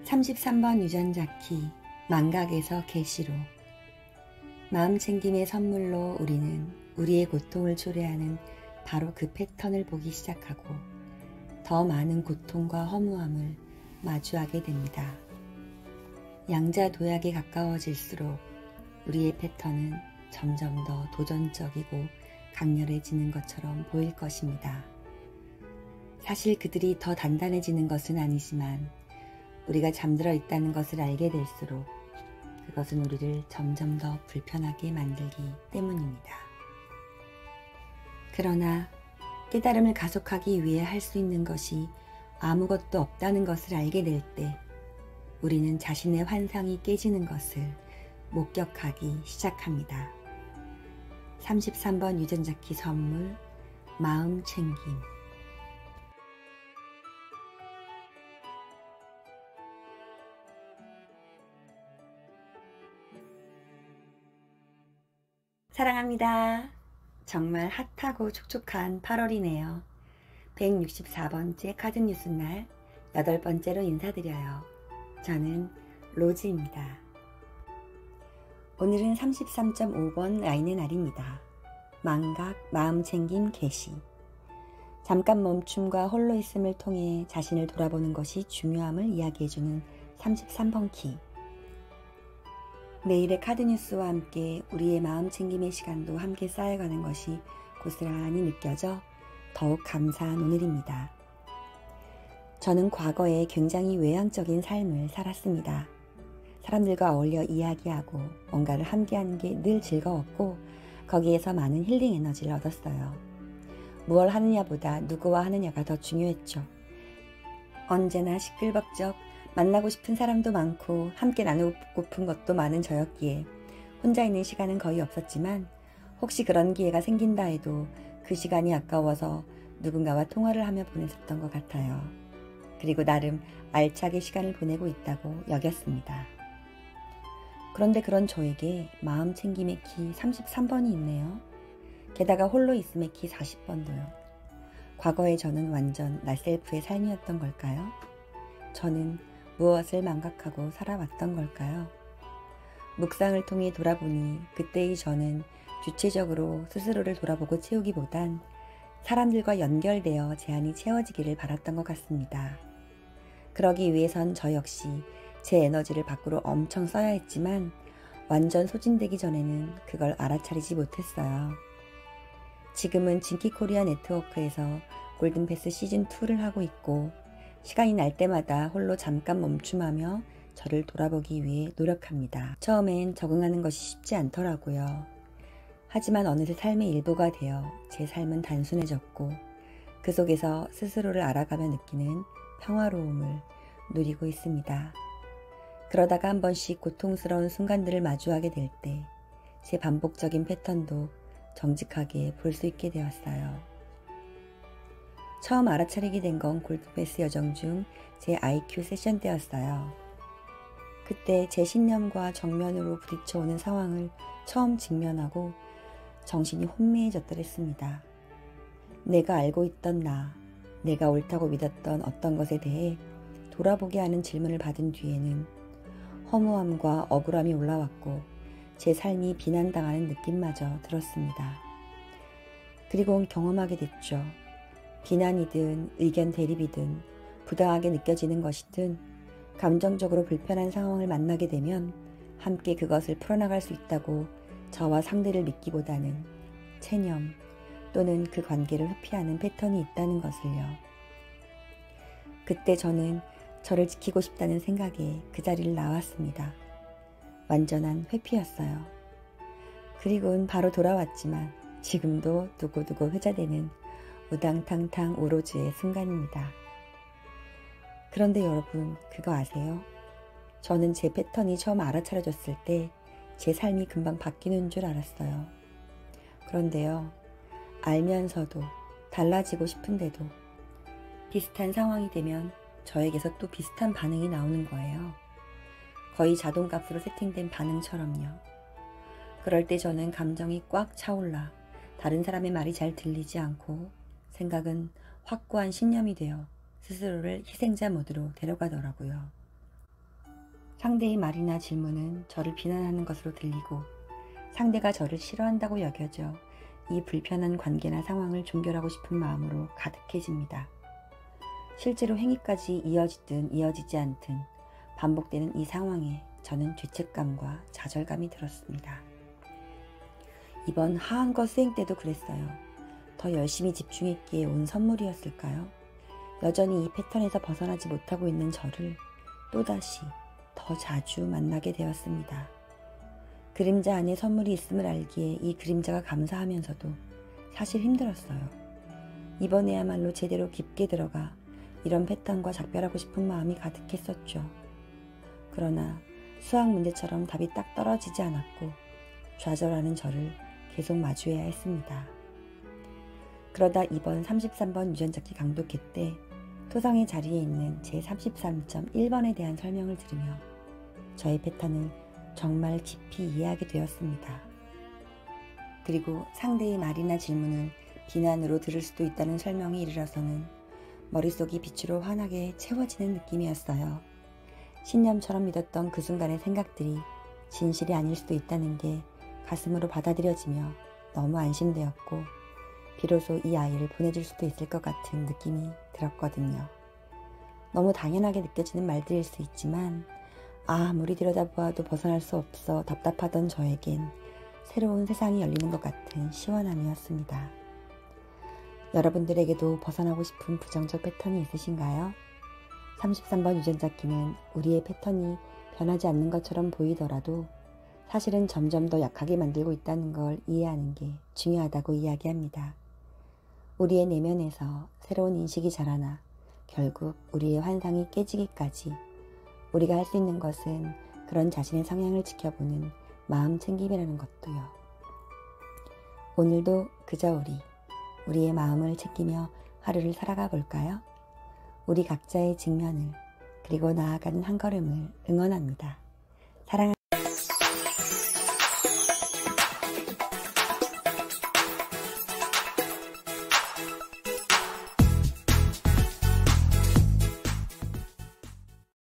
33번 유전자키 망각에서 계시로. 마음챙김의 선물로 우리는 우리의 고통을 초래하는 바로 그 패턴을 보기 시작하고 더 많은 고통과 허무함을 마주하게 됩니다. 양자도약에 가까워질수록 우리의 패턴은 점점 더 도전적이고 강렬해지는 것처럼 보일 것입니다. 사실 그들이 더 단단해지는 것은 아니지만 우리가 잠들어 있다는 것을 알게 될수록 그것은 우리를 점점 더 불편하게 만들기 때문입니다. 그러나 깨달음을 가속하기 위해 할 수 있는 것이 아무것도 없다는 것을 알게 될 때 우리는 자신의 환상이 깨지는 것을 목격하기 시작합니다. 33번 유전자키 선물, 마음챙김. 사랑합니다. 정말 핫하고 촉촉한 8월이네요. 164번째 카드뉴스 날 8번째로 인사드려요. 저는 로즈입니다. 오늘은 33.5번 라인의 날입니다. 망각, 마음챙김, 계시. 잠깐 멈춤과 홀로있음을 통해 자신을 돌아보는 것이 중요함을 이야기해주는 33번 키. 매일의 카드뉴스와 함께 우리의 마음챙김의 시간도 함께 쌓여가는 것이 고스란히 느껴져 더욱 감사한 오늘입니다. 저는 과거에 굉장히 외향적인 삶을 살았습니다. 사람들과 어울려 이야기하고 뭔가를 함께하는 게 늘 즐거웠고 거기에서 많은 힐링 에너지를 얻었어요. 무얼 하느냐보다 누구와 하느냐가 더 중요했죠. 언제나 시끌벅적 만나고 싶은 사람도 많고 함께 나누고픈 것도 많은 저였기에 혼자 있는 시간은 거의 없었지만 혹시 그런 기회가 생긴다 해도 그 시간이 아까워서 누군가와 통화를 하며 보냈었던 것 같아요. 그리고 나름 알차게 시간을 보내고 있다고 여겼습니다. 그런데 그런 저에게 마음챙김의 키 33번이 있네요. 게다가 홀로 있음의 키 40번도요. 과거의 저는 완전 나셀프의 삶이었던 걸까요? 저는 무엇을 망각하고 살아왔던 걸까요? 묵상을 통해 돌아보니 그때의 저는 주체적으로 스스로를 돌아보고 채우기보단 사람들과 연결되어 제한이 채워지기를 바랐던 것 같습니다. 그러기 위해선 저 역시 제 에너지를 밖으로 엄청 써야 했지만 완전 소진되기 전에는 그걸 알아차리지 못했어요. 지금은 진키코리아 네트워크에서 골든패스 시즌2를 하고 있고 시간이 날 때마다 홀로 잠깐 멈춤하며 저를 돌아보기 위해 노력합니다. 처음엔 적응하는 것이 쉽지 않더라고요. 하지만 어느새 삶의 일부가 되어 제 삶은 단순해졌고 그 속에서 스스로를 알아가며 느끼는 평화로움을 누리고 있습니다. 그러다가 한 번씩 고통스러운 순간들을 마주하게 될 때 제 반복적인 패턴도 정직하게 볼 수 있게 되었어요. 처음 알아차리게 된 건 골든패스 여정 중 제 IQ 세션 때였어요. 그때 제 신념과 정면으로 부딪혀오는 상황을 처음 직면하고 정신이 혼미해졌더랬습니다. 내가 알고 있던 나, 내가 옳다고 믿었던 어떤 것에 대해 돌아보게 하는 질문을 받은 뒤에는 허무함과 억울함이 올라왔고 제 삶이 비난당하는 느낌마저 들었습니다. 그리고 경험하게 됐죠. 비난이든 의견 대립이든 부당하게 느껴지는 것이든 감정적으로 불편한 상황을 만나게 되면 함께 그것을 풀어나갈 수 있다고 저와 상대를 믿기보다는 체념 또는 그 관계를 회피하는 패턴이 있다는 것을요. 그때 저는 저를 지키고 싶다는 생각에 그 자리를 나왔습니다. 완전한 회피였어요. 그리고는 바로 돌아왔지만 지금도 두고두고 회자되는 우당탕탕 오로즈의 순간입니다. 그런데 여러분 그거 아세요? 저는 제 패턴이 처음 알아차려졌을 때 제 삶이 금방 바뀌는 줄 알았어요. 그런데요, 알면서도 달라지고 싶은데도 비슷한 상황이 되면 저에게서 또 비슷한 반응이 나오는 거예요. 거의 자동값으로 세팅된 반응처럼요. 그럴 때 저는 감정이 꽉 차올라 다른 사람의 말이 잘 들리지 않고 생각은 확고한 신념이 되어 스스로를 희생자 모드로 데려가더라고요. 상대의 말이나 질문은 저를 비난하는 것으로 들리고 상대가 저를 싫어한다고 여겨져 이 불편한 관계나 상황을 종결하고 싶은 마음으로 가득해집니다. 실제로 행위까지 이어지든 이어지지 않든 반복되는 이 상황에 저는 죄책감과 좌절감이 들었습니다. 이번 하한거 수행 때도 그랬어요. 더 열심히 집중했기에 온 선물이었을까요? 여전히 이 패턴에서 벗어나지 못하고 있는 저를 또다시 더 자주 만나게 되었습니다. 그림자 안에 선물이 있음을 알기에 이 그림자가 감사하면서도 사실 힘들었어요. 이번에야말로 제대로 깊게 들어가 이런 패턴과 작별하고 싶은 마음이 가득했었죠. 그러나 수학 문제처럼 답이 딱 떨어지지 않았고 좌절하는 저를 계속 마주해야 했습니다. 그러다 이번 33번 유전자키 강독회 때 토성의 자리에 있는 제 33.1번에 대한 설명을 들으며 저의 패턴을 정말 깊이 이해하게 되었습니다. 그리고 상대의 말이나 질문을 비난으로 들을 수도 있다는 설명에 이르러서는 머릿속이 빛으로 환하게 채워지는 느낌이었어요. 신념처럼 믿었던 그 순간의 생각들이 진실이 아닐 수도 있다는 게 가슴으로 받아들여지며 너무 안심되었고 비로소 이 아이를 보내줄 수도 있을 것 같은 느낌이 들었거든요. 너무 당연하게 느껴지는 말들일 수 있지만 아무리 들여다보아도 벗어날 수 없어 답답하던 저에겐 새로운 세상이 열리는 것 같은 시원함이었습니다. 여러분들에게도 벗어나고 싶은 부정적 패턴이 있으신가요? 33번 유전자키는 우리의 패턴이 변하지 않는 것처럼 보이더라도 사실은 점점 더 약하게 만들고 있다는 걸 이해하는 게 중요하다고 이야기합니다. 우리의 내면에서 새로운 인식이 자라나 결국 우리의 환상이 깨지기까지 우리가 할 수 있는 것은 그런 자신의 성향을 지켜보는 마음 챙김이라는 것도요. 오늘도 그저 우리의 마음을 챙기며 하루를 살아가 볼까요? 우리 각자의 직면을 그리고 나아가는 한 걸음을 응원합니다. 사랑합니다.